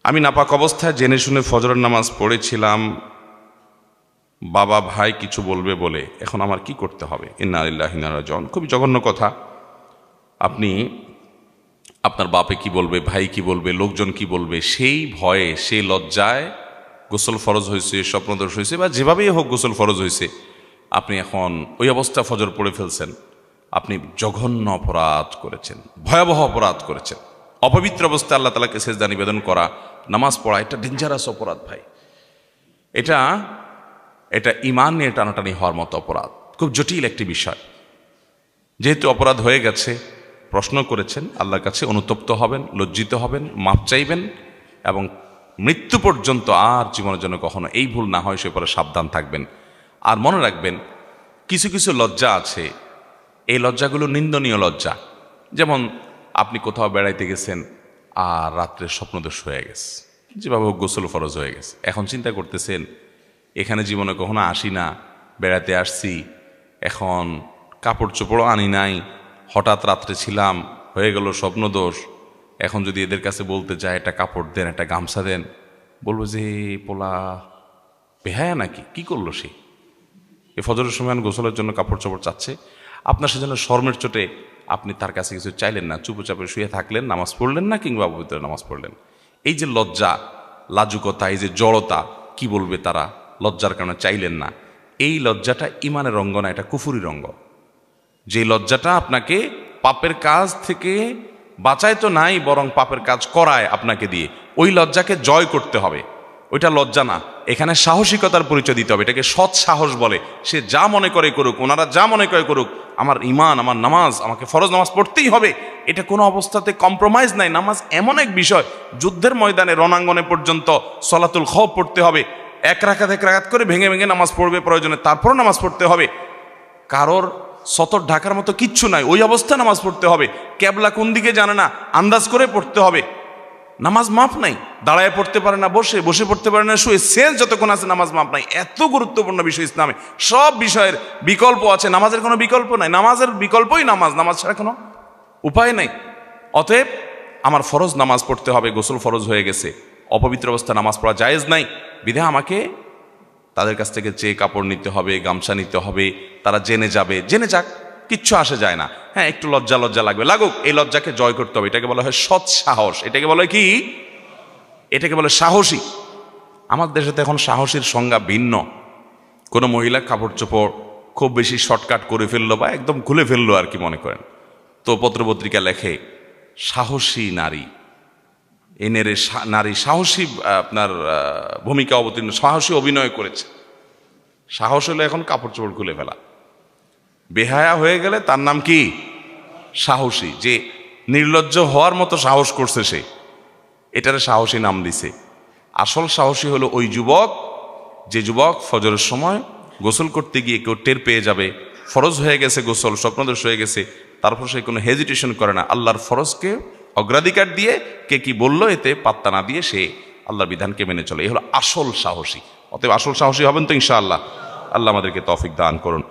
আমি নাপাক অবস্থায় জেনে শুনে ফজরের নামাজ পড়েছিলাম, বাবা ভাই কিছু বলবে বলে, এখন আমার কি করতে হবে? ইন্না লিল্লাহি ওয়া ইন্না ইলাইহি রাজিউন। খুবই জঘন্য কথা। আপনি আপনার বাপে কি বলবে, ভাই কি বলবে, লোকজন কি বলবে, সেই ভয়ে, সেই লজ্জায় গোসল ফরজ হয়েছে, স্বপ্নদোষ হয়েছে, বা যেভাবেই হোক গোসল ফরজ হয়েছে, আপনি এখন ওই অবস্থা ফজর পড়ে ফেলছেন। আপনি জঘন্য অপরাধ করেছেন, ভয়াবহ অপরাধ করেছেন। অপবিত্র অবস্থায় আল্লাহ তাআলাকে সেজদা নিবেদন করা, নামাজ পড়া, এটা ডেঞ্জারাস অপরাধ ভাই। এটা ঈমান নিয়ে টানাটানি হওয়ার মতো অপরাধ, খুব জটিল একটি বিষয়। যেহেতু অপরাধ হয়ে গেছে, প্রশ্ন করেছেন, আল্লাহর কাছে অনুতপ্ত হবেন, লজ্জিত হবেন, মাপ চাইবেন, এবং মৃত্যু পর্যন্ত আর জীবনের জন্য কখনো এই ভুল না হয় সে পরে সাবধান থাকবেন। আর মনে রাখবেন, কিছু কিছু লজ্জা আছে, এই লজ্জাগুলো নিন্দনীয় লজ্জা। যেমন আপনি কোথাও বেড়াইতে গেছেন আর রাত্রে স্বপ্নদোষ হয়ে গেছে, যেভাবে হোক গোসল ফরজ হয়ে গেছে। এখন চিন্তা করতেছেন, এখানে জীবনে কখনো আসি না, বেড়াতে আসছি, এখন কাপড় চোপড়ও আনি নাই, হঠাৎ রাত্রে ছিলাম, হয়ে গেল স্বপ্নদোষ। এখন যদি এদের কাছে বলতে চায় একটা কাপড় দেন, একটা গামছা দেন, বলবো যে পোলা বেহায়া নাকি, কি করলো সে? এ ফজরের সময় গোসলের জন্য কাপড় চোপড় চাচ্ছে। আপনার সেজন্য শর্মের চোটে আপনি তার কাছে কিছু চাইলেন না, চুপচাপে শুয়ে থাকলেন, নামাজ পড়লেন না, কিংবা পবিত্র নামাজ পড়লেন। এই যে লজ্জা, লাজুকতা, এই যে জড়তা, কি বলবে তারা, লজ্জার কারণে চাইলেন না, এই লজ্জাটা ইমানের রঙ্গ না, এটা কুফুরির রঙ্গ। যে লজ্জাটা আপনাকে পাপের কাজ থেকে বাঁচায় তো নাই, বরং পাপের কাজ করায় আপনাকে দিয়ে, ওই লজ্জাকে জয় করতে হবে। ওইটা লজ্জা না, এখানে সাহসিকতার পরিচয় দিতে হবে। এটাকে সৎ সাহস বলে। সে যা মনে করে করুক, ওনারা যা মনে করে করুক, আমার ঈমান, আমার নামাজ, আমাকে ফরজ নামাজ পড়তেই হবে, এটা কোনো অবস্থাতে কম্প্রোমাইজ নাই। নামাজ এমন এক বিষয়, যুদ্ধের ময়দানে, রণাঙ্গনে পর্যন্ত সলাতুল খওফ পড়তে হবে, এক রাকাত করে ভেঙে ভেঙে নামাজ পড়বে প্রয়োজনে, তারপরও নামাজ পড়তে হবে। কারোর সতর ঢাকার মতো কিচ্ছু নাই, ওই অবস্থায় নামাজ পড়তে হবে। ক্যাবলা কোন দিকে জানে না, আন্দাজ করে পড়তে হবে। নামাজ মাপ নাই, দাঁড়ায় পড়তে পারে না, বসে বসে পড়তে পারে না, শুয়ে, শেষ যতক্ষণ আছে নামাজ মাপ নাই। এত গুরুত্বপূর্ণ বিষয় ইসলামে। সব বিষয়ের বিকল্প আছে, নামাজের কোনো বিকল্প নাই। নামাজের বিকল্পই নামাজ, নামাজ ছাড়া কোনো উপায় নাই। অতএব আমার ফরজ নামাজ পড়তে হবে, গোসল ফরজ হয়ে গেছে, অপবিত্র অবস্থায় নামাজ পড়া জায়েজ নাই, বিধায় আমাকে তাদের কাছ থেকে চেয়ে কাপড় নিতে হবে, গামছা নিতে হবে। তারা জেনে যাবে, জেনে যাক, কিচ্ছু আসে যায় না। হ্যাঁ, একটু লজ্জা লাগবে, লাগুক, এই লজ্জাকে জয় করতে হবে। এটাকে বলা হয় সৎ সাহস। এটাকে বলা হয় কি? এটাকে বলে সাহসী। আমার দেশে তো এখন সাহসীর সংজ্ঞা ভিন্ন। কোনো মহিলা কাপড় চোপড় খুব বেশি শর্টকাট করে ফেললো বা একদম খুলে ফেললো আর কি মনে করেন, তো পত্রপত্রিকা লেখে সাহসী নারী, এনের নারী সাহসী আপনার ভূমিকা অবতীর্ণ, সাহসী অভিনয় করেছে। সাহস হলে এখন কাপড় চোপড় খুলে ফেলা। বেহায়া হয়ে গেলে তার নাম কি? সাহসী। যে নির্লজ্জ হওয়ার মতো সাহস করছে সে, এটারে সাহসী নাম দিছে। আসল সাহসী হলো ওই যুবক, যে যুবক ফজরের সময় গোসল করতে গিয়ে কেউ টের পেয়ে যাবে, ফরজ হয়ে গেছে গোসল, স্বপ্নদোষ হয়ে গেছে, তারপর সে কোনো হেজিটেশন করে না, আল্লাহর ফরজকে অগ্রাধিকার দিয়ে কে কি বললো এতে পাত্তা না দিয়ে সে আল্লাহর বিধানকে মেনে চলে। এই হলো আসল সাহসী। অতএব আসল সাহসী হবেন তো ইনশাআল্লাহ। আল্লাহ আমাদেরকে তৌফিক দান করুন।